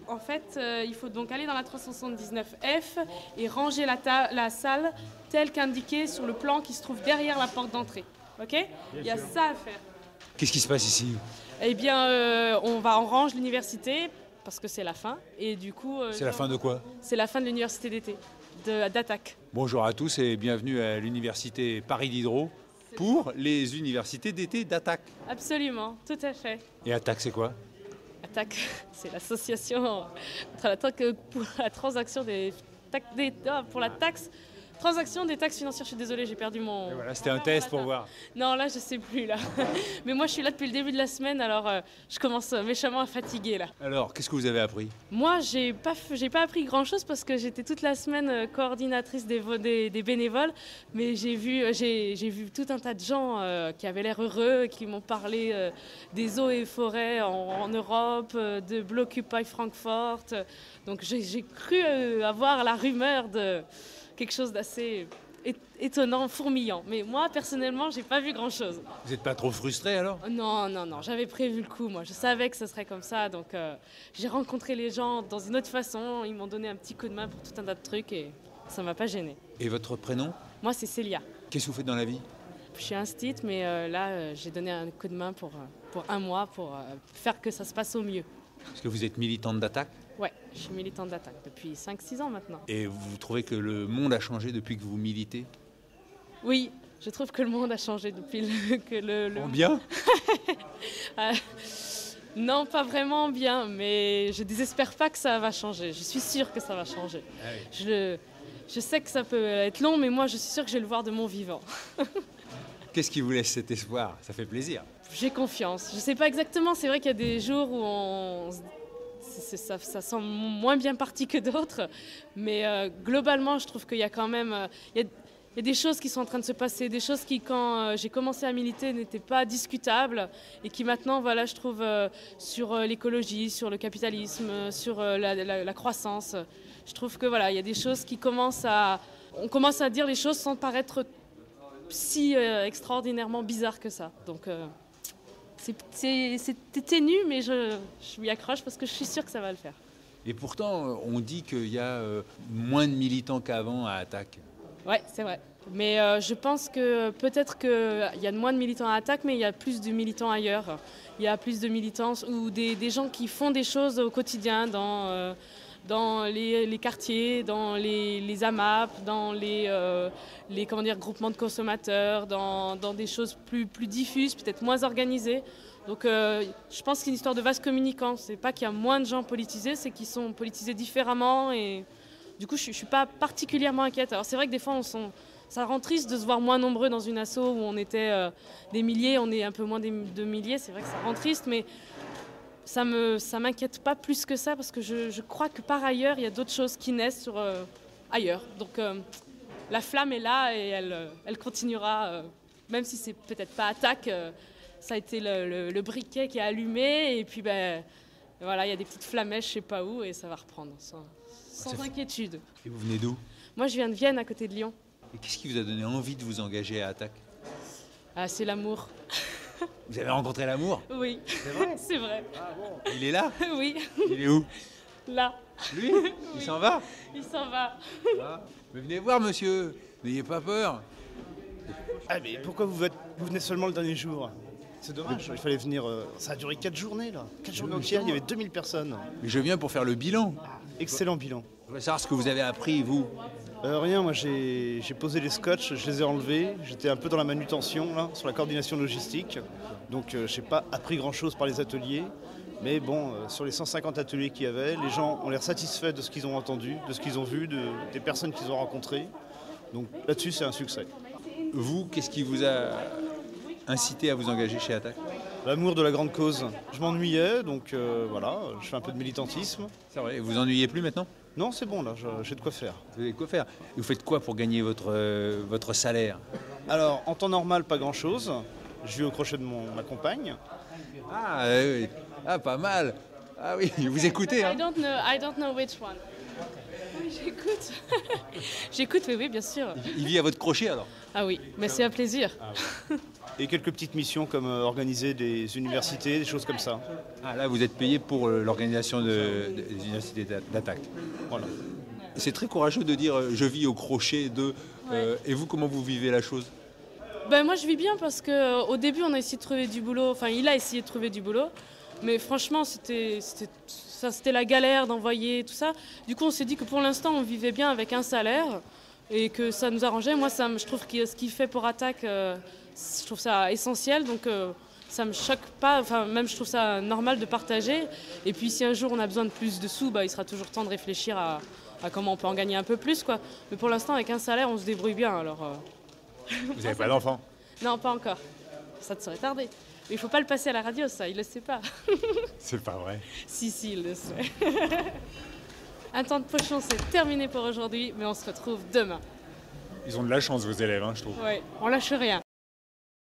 En fait, il faut donc aller dans la 379F et ranger la salle telle qu'indiquée sur le plan qui se trouve derrière la porte d'entrée. Ok ? Il y a ça à faire. Qu'est-ce qui se passe ici? Eh bien, on range l'université parce que c'est la fin. Et du coup, C'est la fin de quoi? c'est la fin de l'université d'été, d'Attac. Bonjour à tous et bienvenue à l'université Paris Diderot pour les universités d'été d'Attac. Absolument, tout à fait. Et Attac, c'est quoi? Attac, c'est l'association pour la transaction pour la taxe. Transaction des taxes financières, je suis désolée, j'ai perdu mon... Et voilà, c'était un test pour voir. Non, là, je sais plus, là. Mais moi, je suis là depuis le début de la semaine, alors je commence méchamment à fatiguer, là. Alors, qu'est-ce que vous avez appris? Moi, j'ai pas appris grand-chose parce que j'étais toute la semaine coordinatrice des bénévoles, mais j'ai vu tout un tas de gens qui avaient l'air heureux, qui m'ont parlé des eaux et forêts en Europe, de Blockupy Francfort. Donc, j'ai cru avoir la rumeur de... quelque chose d'assez étonnant, fourmillant. Mais moi, personnellement, j'ai pas vu grand-chose. Vous n'êtes pas trop frustré alors? Non, j'avais prévu le coup, moi. Je savais que ce serait comme ça, donc j'ai rencontré les gens dans une autre façon. Ils m'ont donné un petit coup de main pour tout un tas de trucs et ça m'a pas gênée. Et votre prénom? Moi, c'est Célia. Qu'est-ce que vous faites dans la vie? Je suis instite, mais là, j'ai donné un coup de main pour un mois pour faire que ça se passe au mieux. Est-ce que vous êtes militante d'Attac? Ouais, je suis militante d'Attac depuis 5-6 ans maintenant. Et vous trouvez que le monde a changé depuis que vous militez? Oui, je trouve que le monde a changé depuis En bien? Non, pas vraiment bien, mais je désespère pas que ça va changer. Je suis sûre que ça va changer. Ah oui. Je sais que ça peut être long, mais moi, je suis sûre que je vais le voir de mon vivant. Qu'est-ce qui vous laisse cet espoir? Ça fait plaisir. J'ai confiance. Je sais pas exactement, c'est vrai qu'il y a des jours où ça semble moins bien parti que d'autres, mais globalement, je trouve qu'il y a quand même... il y a des choses qui sont en train de se passer, des choses qui, quand j'ai commencé à militer, n'étaient pas discutables et qui maintenant, voilà, je trouve, sur l'écologie, sur le capitalisme, sur la croissance, je trouve que voilà, il y a des choses qui commencent à... On commence à dire les choses sans paraître si extraordinairement bizarres que ça. Donc c'est ténu, mais je m'y accroche parce que je suis sûre que ça va le faire. Et pourtant, on dit qu'il y a moins de militants qu'avant à Attac. Ouais, c'est vrai. Mais je pense que peut-être qu'il y a moins de militants à Attac, mais il y a plus de militants ailleurs. Il y a plus de militants ou des gens qui font des choses au quotidien dans les quartiers, dans les AMAP, dans les groupements de consommateurs, dans des choses plus diffuses, peut-être moins organisées. Donc je pense que c'est une histoire de vase communicant. C'est pas qu'il y a moins de gens politisés, c'est qu'ils sont politisés différemment et du coup je suis pas particulièrement inquiète. Alors c'est vrai que des fois ça rend triste de se voir moins nombreux dans une asso où on était des milliers, on est un peu moins de milliers, c'est vrai que ça rend triste, mais ça m'inquiète pas plus que ça parce que je crois que par ailleurs, il y a d'autres choses qui naissent ailleurs. Donc la flamme est là et elle continuera, même si c'est peut-être pas Attac, ça a été le briquet qui est allumé et puis voilà, il y a des petites flamèches je sais pas où et ça va reprendre sans inquiétude. Et vous venez d'où? Moi je viens de Vienne, à côté de Lyon. Et qu'est-ce qui vous a donné envie de vous engager à Attac? Ah, c'est l'amour. Vous avez rencontré l'amour? Oui. C'est vrai? C'est vrai. Ah bon. Il est là? Oui. Il est où? Là. Lui? Il s'en va? Il s'en va. Ah. Mais venez voir, monsieur. N'ayez pas peur. Ah mais pourquoi vous venez seulement le dernier jour? C'est dommage, il fallait venir... ça a duré 4 journées là. 4 journées entières, il y avait 2000 personnes. Mais je viens pour faire le bilan. Excellent bilan. Je voudrais savoir ce que vous avez appris, vous. Rien, moi j'ai posé les scotch, je les ai enlevés. J'étais un peu dans la manutention là, sur la coordination logistique. Donc j'ai pas appris grand chose par les ateliers. Mais bon, sur les 150 ateliers qu'il y avait, les gens ont l'air satisfaits de ce qu'ils ont entendu, de ce qu'ils ont vu, des personnes qu'ils ont rencontrées. Donc là-dessus c'est un succès. Vous, qu'est-ce qui vous a incité à vous engager chez Attac? L'amour de la grande cause. Je m'ennuyais, donc voilà, je fais un peu de militantisme. C'est vrai, vous ennuyez plus maintenant? Non, c'est bon là, j'ai de quoi faire. Vous avez quoi faire? Vous faites quoi pour gagner votre salaire? Alors, en temps normal, pas grand-chose. Je vis au crochet de ma compagne. Ah, oui. Ah, pas mal. Ah oui, vous écoutez, hein? I don't know which one. J'écoute. J'écoute, oui, bien sûr. Il vit à votre crochet alors? Ah oui, mais c'est un plaisir. Ah oui. et quelques petites missions comme organiser des universités, des choses comme ça. Ah, là, vous êtes payé pour l'organisation des universités d'attaque. Voilà. C'est très courageux de dire je vis au crochet de... et vous, comment vous vivez la chose? Ben, moi, je vis bien parce qu'au début, on a essayé de trouver du boulot. Enfin, il a essayé de trouver du boulot. Mais franchement, c'était la galère d'envoyer tout ça. Du coup, on s'est dit que pour l'instant, on vivait bien avec un salaire et que ça nous arrangeait. Moi, je trouve que ce qu'il fait pour Attac, je trouve ça essentiel. Donc, ça me choque pas. Enfin, même je trouve ça normal de partager. Et puis, si un jour on a besoin de plus de sous, il sera toujours temps de réfléchir à comment on peut en gagner un peu plus, quoi. Mais pour l'instant, avec un salaire, on se débrouille bien. Alors, Vous n'avez pas d'enfant? non, pas encore. Ça te serait tardé. Mais il ne faut pas le passer à la radio, ça, il le sait pas. C'est pas vrai. Si, il le sait. Un temps de pochon, c'est terminé pour aujourd'hui, mais on se retrouve demain. Ils ont de la chance, vos élèves, je trouve. Ouais, on lâche rien.